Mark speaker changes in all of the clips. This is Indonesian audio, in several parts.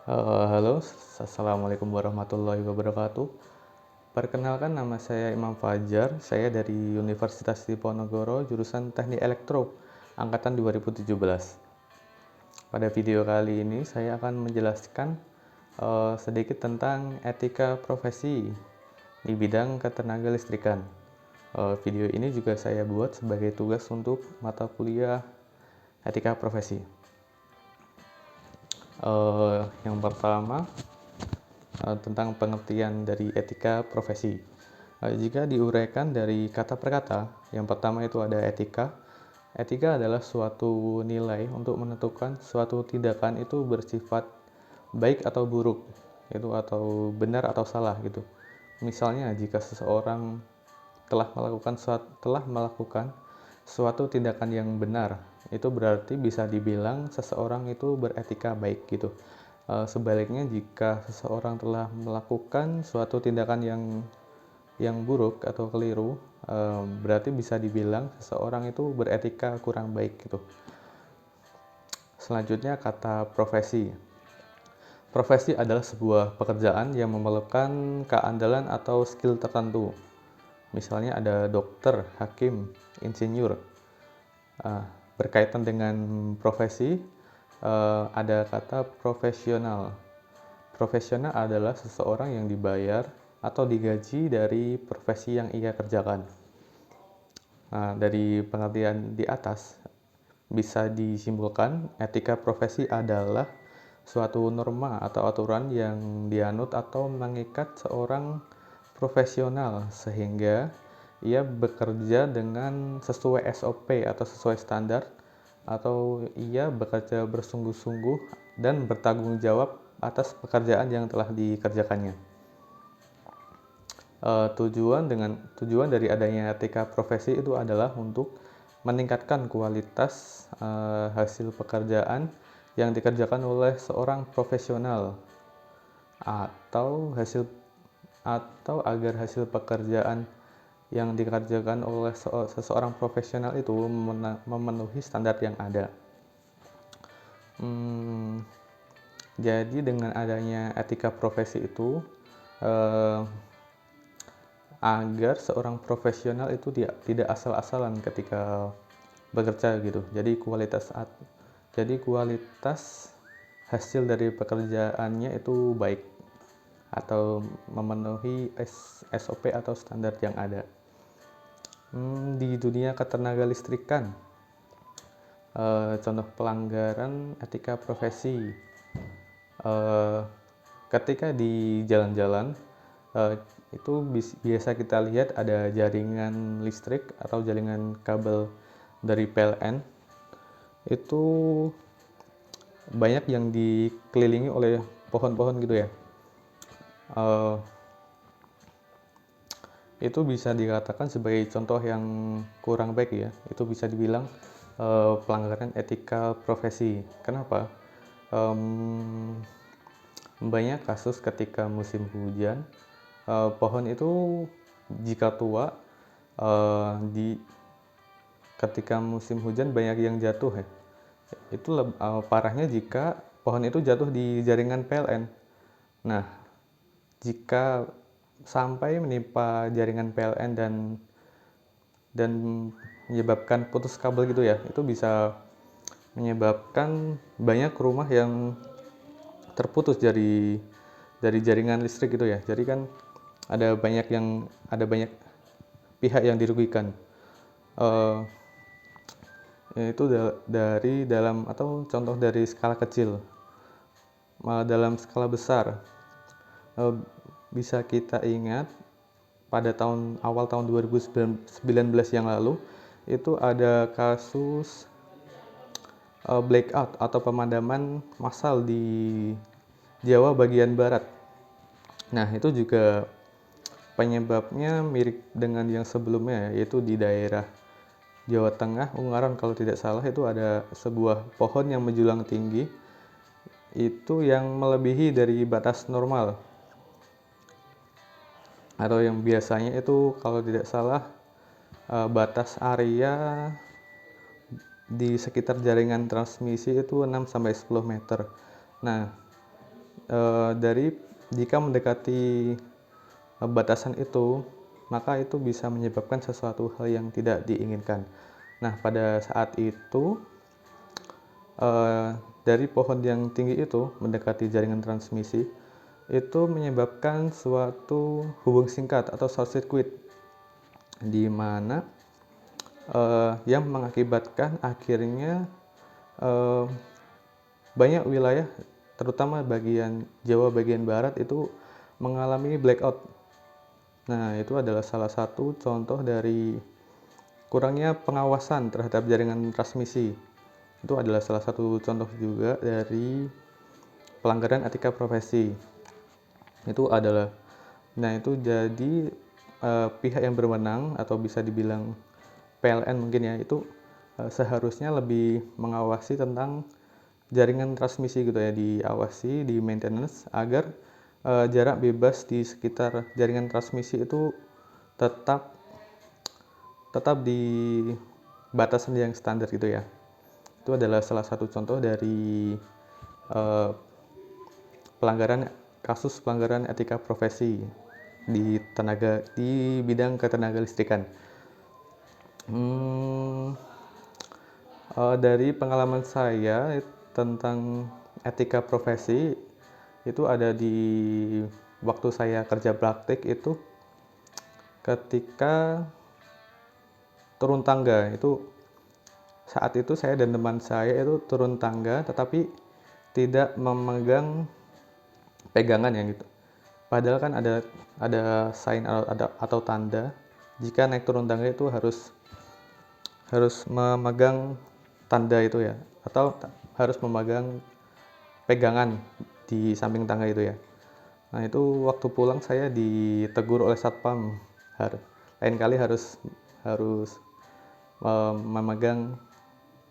Speaker 1: Halo, Assalamualaikum warahmatullahi wabarakatuh. Perkenalkan, nama saya Imam Fajar, saya dari Universitas Diponegoro, jurusan Teknik Elektro, angkatan 2017. Pada video kali ini saya akan menjelaskan sedikit tentang etika profesi di bidang ketenaga listrikan. Video ini juga saya buat sebagai tugas untuk mata kuliah etika profesi. Yang pertama, tentang pengertian dari etika profesi. Jika diuraikan dari kata per kata, yang pertama itu ada etika. Etika adalah suatu nilai untuk menentukan suatu tindakan itu bersifat baik atau buruk, itu atau benar atau salah gitu. Misalnya jika seseorang telah melakukan suatu tindakan yang benar, itu berarti bisa dibilang seseorang itu beretika baik gitu. Sebaliknya, jika seseorang telah melakukan suatu tindakan yang buruk atau keliru, berarti bisa dibilang seseorang itu beretika kurang baik gitu. Selanjutnya, kata profesi. Profesi adalah sebuah pekerjaan yang memerlukan keandalan atau skill tertentu. Misalnya ada dokter, hakim, insinyur. Berkaitan dengan profesi, ada kata profesional. Profesional adalah seseorang yang dibayar atau digaji dari profesi yang ia kerjakan. Dari pengertian di atas, bisa disimpulkan etika profesi adalah suatu norma atau aturan yang dianut atau mengikat seorang profesional sehingga ia bekerja dengan sesuai SOP atau sesuai standar, atau ia bekerja bersungguh-sungguh dan bertanggung jawab atas pekerjaan yang telah dikerjakannya. Tujuan dari adanya etika profesi itu adalah untuk meningkatkan kualitas hasil pekerjaan yang dikerjakan oleh seorang profesional, atau agar hasil pekerjaan yang dikerjakan oleh seseorang profesional itu memenuhi standar yang ada. Jadi dengan adanya etika profesi itu, agar seorang profesional itu tidak asal-asalan ketika bekerja gitu. Jadi kualitas hasil dari pekerjaannya itu baik atau memenuhi SOP atau standar yang ada. Di dunia ketenaga listrikan, contoh pelanggaran etika profesi, ketika di jalan-jalan, itu biasa kita lihat ada jaringan listrik atau jaringan kabel dari PLN itu banyak yang dikelilingi oleh pohon-pohon gitu ya. Itu bisa dikatakan sebagai contoh yang kurang baik ya. Itu bisa dibilang pelanggaran etika profesi. Kenapa? Banyak kasus ketika musim hujan, pohon itu jika tua, ketika musim hujan banyak yang jatuh ya. Itu parahnya jika pohon itu jatuh di jaringan PLN. Nah, jika sampai menimpa jaringan PLN dan menyebabkan putus kabel gitu ya, itu bisa menyebabkan banyak rumah yang terputus dari jaringan listrik gitu ya. Jadi kan ada banyak pihak yang dirugikan. Itu dari dalam atau contoh dari skala kecil. Dalam skala besar, bisa kita ingat pada awal tahun 2019 yang lalu itu ada kasus blackout atau pemadaman massal di Jawa bagian barat. Nah, itu juga penyebabnya mirip dengan yang sebelumnya, yaitu di daerah Jawa Tengah, Ungaran kalau tidak salah, itu ada sebuah pohon yang menjulang tinggi, itu yang melebihi dari batas normal, atau yang biasanya itu kalau tidak salah batas area di sekitar jaringan transmisi itu 6-10 meter. Nah, dari jika mendekati batasan itu, maka itu bisa menyebabkan sesuatu hal yang tidak diinginkan. Nah, pada saat itu dari pohon yang tinggi itu mendekati jaringan transmisi, itu menyebabkan suatu hubung singkat atau short circuit, di mana yang mengakibatkan akhirnya banyak wilayah, terutama bagian Jawa bagian barat itu mengalami blackout. Nah, itu adalah salah satu contoh dari kurangnya pengawasan terhadap jaringan transmisi. Itu adalah salah satu contoh juga dari pelanggaran etika profesi. Itu adalah, nah itu jadi pihak yang berwenang atau bisa dibilang PLN mungkin ya, itu seharusnya lebih mengawasi tentang jaringan transmisi gitu ya, diawasi, di maintenance agar jarak bebas di sekitar jaringan transmisi itu tetap di batasan yang standar gitu ya. Itu adalah salah satu contoh dari kasus pelanggaran etika profesi di bidang ketenaga listrikan. Dari pengalaman saya tentang etika profesi itu ada di waktu saya kerja praktik itu, ketika turun tangga itu, saat itu saya dan teman saya itu turun tangga tetapi tidak memegang pegangan ya gitu. Padahal kan ada sign atau tanda jika naik turun tangga itu harus memegang tanda itu ya, atau harus memegang pegangan di samping tangga itu ya. Nah, itu waktu pulang saya ditegur oleh satpam, lain kali harus memegang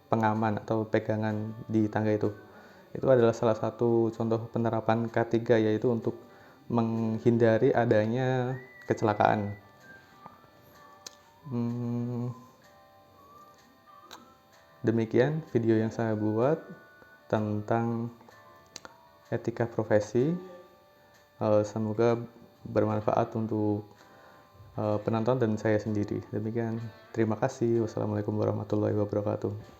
Speaker 1: pengaman atau pegangan di tangga itu. Itu adalah salah satu contoh penerapan K3, yaitu untuk menghindari adanya kecelakaan. Demikian video yang saya buat tentang etika profesi. Semoga bermanfaat untuk penonton dan saya sendiri. Demikian, terima kasih. Wassalamualaikum warahmatullahi wabarakatuh.